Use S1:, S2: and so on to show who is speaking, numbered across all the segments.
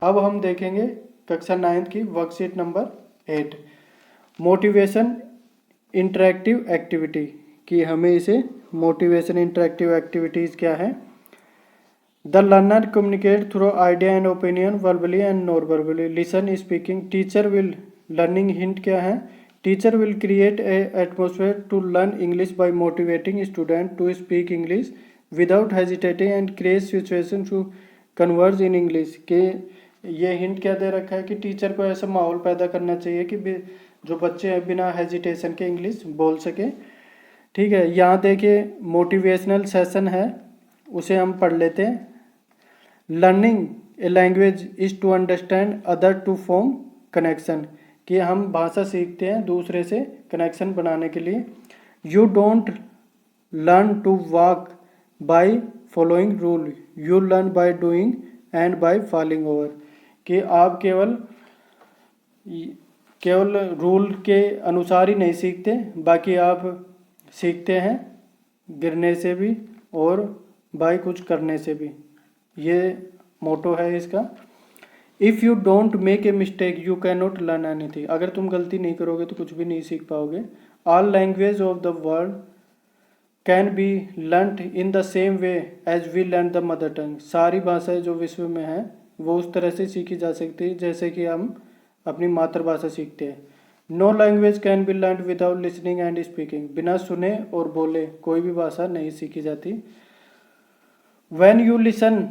S1: अब हम देखेंगे कक्षा 9 की worksheet number 8, motivation interactive activity. कि हमें इसे मोटिवेशन इंटरेक्टिव एक्टिविटीज़ क्या है। The learner communicate through idea and opinion verbally and non verbally. Listen speaking. Teacher will learning hint क्या है। Teacher will create a atmosphere to learn English by motivating student to speak English without hesitating and create situation to converse in English. के ये hint क्या दे रखा है कि teacher को ऐसा माहौल पैदा करना चाहिए कि जो बच्चे हैं बिना हेजिटेशन के इंग्लिश बोल सके। ठीक है, यहाँ देखिए मोटिवेशनल सेशन है, उसे हम पढ़ लेते हैं। Learning a language is to understand other to form connection. कि हम भाषा सीखते हैं दूसरे से कनेक्शन बनाने के लिए। You don't learn to walk by following rule, you learn by doing and by falling over. कि आप केवल रूल के अनुसार ही नहीं सीखते, बाकी आप सीखते हैं गिरने से भी और बाय कुछ करने से भी। ये मोटो है इसका। If you don't make a mistake you can not learn anything. अगर तुम गलती नहीं करोगे तो कुछ भी नहीं सीख पाओगे। All language of the world can be learn in the same way as we learn the mother tongue. सारी भाषाएं जो विश्व में हैं वो उस तरह से सीखी जा सकती है जैसे कि हम अपनी मातृभाषा सीखते हैं। No language can be learn without listening and speaking. बिना सुने और बोले कोई भी भाषा नहीं सीखी जाती। When you listen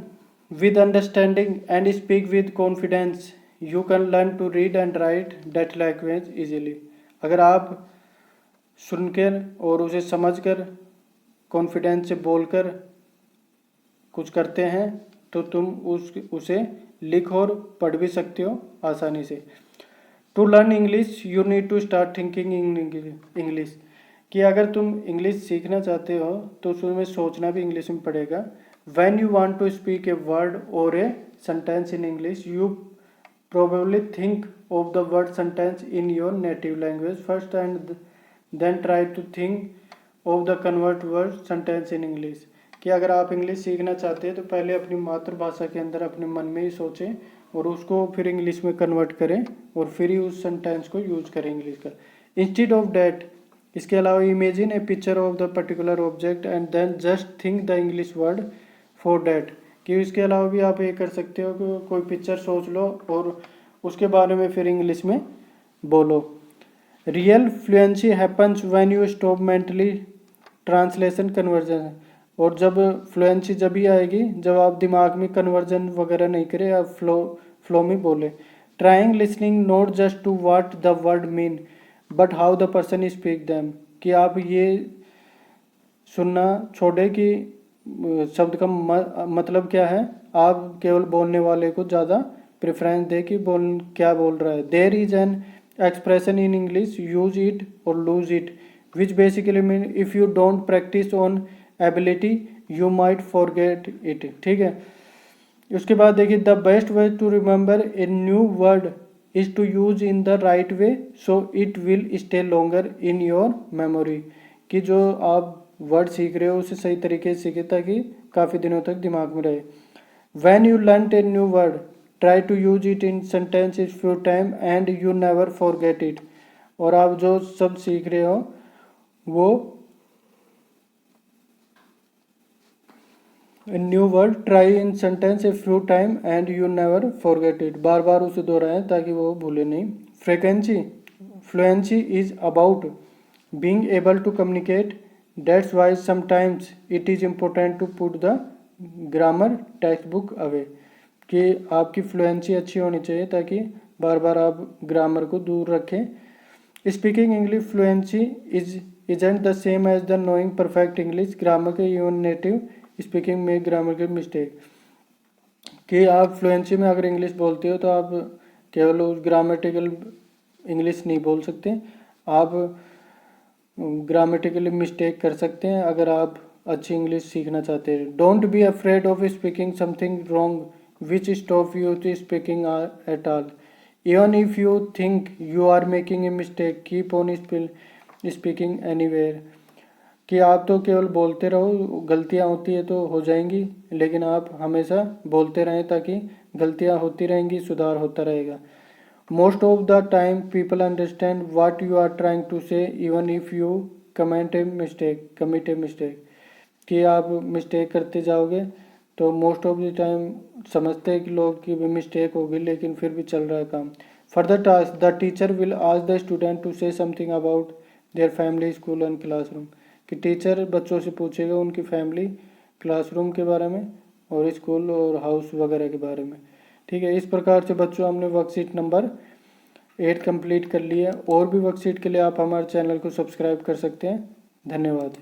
S1: with understanding and speak with confidence you can learn to read and write that language easily। अगर आप सुनकर और उसे समझकर कॉन्फिडेंस से बोलकर कुछ करते हैं तो तुम उसे लिख और पढ़ भी सकते हो आसानी से। To learn English you need to start thinking in English. कि अगर तुम इंग्लिश सीखना चाहते हो तो उसमें सोचना भी इंग्लिश में पड़ेगा। When you want to speak a word or a sentence in English, you probably think of the word sentence in your native language first and then try to think of the convert word sentence in English। कि अगर आप English सीखना चाहते हैं तो पहले अपनी मातृभाषा के अंदर अपने मन में ही सोचें और उसको फिर इंग्लिश में कन्वर्ट करें और फिर ही उस सेंटेंस को यूज करें इंग्लिश का। इंस्टेड ऑफ डैट, इसके अलावा imagine a picture of the particular object and then just think the English word for that. कि इसके अलावा भी आप ये कर सकते हो कि कोई पिक्चर सोच लो और उसके बारे में फिर इंग्लिश में बोलो। Real fluency happens when you stop mentally translation conversion. और जब फ्लुएंसी जब ही आएगी जब आप दिमाग में कन्वर्जन वगैरह नहीं करें, आप फ्लो में बोले। Trying listening not just to what the word mean but how the person speak them. कि आप ये सुनना छोड़े कि शब्द का मतलब क्या है, आप केवल बोलने वाले को ज़्यादा प्रेफरेंस दे कि क्या बोल रहा है। There is an expression in English use it or lose it which basically mean if you don't practice on ability you might forget it. ठीक है, उसके बाद देखिए the best way to remember a new word is to use in the right way so it will stay longer in your memory. कि जो आप word सीख रहे हो उसे सही तरीके से सीखे ताकि काफ़ी दिनों तक दिमाग में रहे। When you learn a new word try to use it in sentence is few time and you never forget it. और आप जो शब्द सीख रहे हो वो new word try in sentence a few time and you never forget it. बार बार उसे दोहराएं ताकि वो भूले नहीं। Fluency is about being able to communicate. That's why sometimes it is important to put the grammar textbook away। कि आपकी फ्लुएंसी अच्छी होनी चाहिए ताकि बार बार आप ग्रामर को दूर रखें। Speaking English fluency isn't the same as the knowing perfect English. Grammar के इवन नेटिव स्पीकिंग में ग्रामर के मिस्टेक। कि आप फ्लुएंसी में अगर इंग्लिश बोलते हो तो आप केवल उस ग्रामेटिकल इंग्लिश नहीं बोल सकते, आप ग्रामेटिकली मिस्टेक कर सकते हैं अगर आप अच्छी इंग्लिश सीखना चाहते हैं। Don't be afraid of speaking something wrong which stop you to speaking at all. Even if you think you are making a mistake keep on speaking anywhere. कि आप तो केवल बोलते रहो, गलतियाँ होती है तो हो जाएंगी लेकिन आप हमेशा बोलते रहें ताकि गलतियाँ होती रहेंगी, सुधार होता रहेगा। Most of the time people understand what you are trying to say even if you commit a mistake, कि आप मिस्टेक करते जाओगे तो मोस्ट ऑफ द टाइम समझते हैं कि लोग कि मिस्टेक होगी, लेकिन फिर भी चल रहा है काम। Further task, the teacher will ask the student to say something about their family, school and classroom, कि टीचर बच्चों से पूछेगा उनकी फैमिली, क्लासरूम के बारे में और स्कूल और हाउस वगैरह के बारे में। ठीक है, इस प्रकार से बच्चों हमने वर्कशीट नंबर 8 कंप्लीट कर लिया है। और भी वर्कशीट के लिए आप हमारे चैनल को सब्सक्राइब कर सकते हैं। धन्यवाद।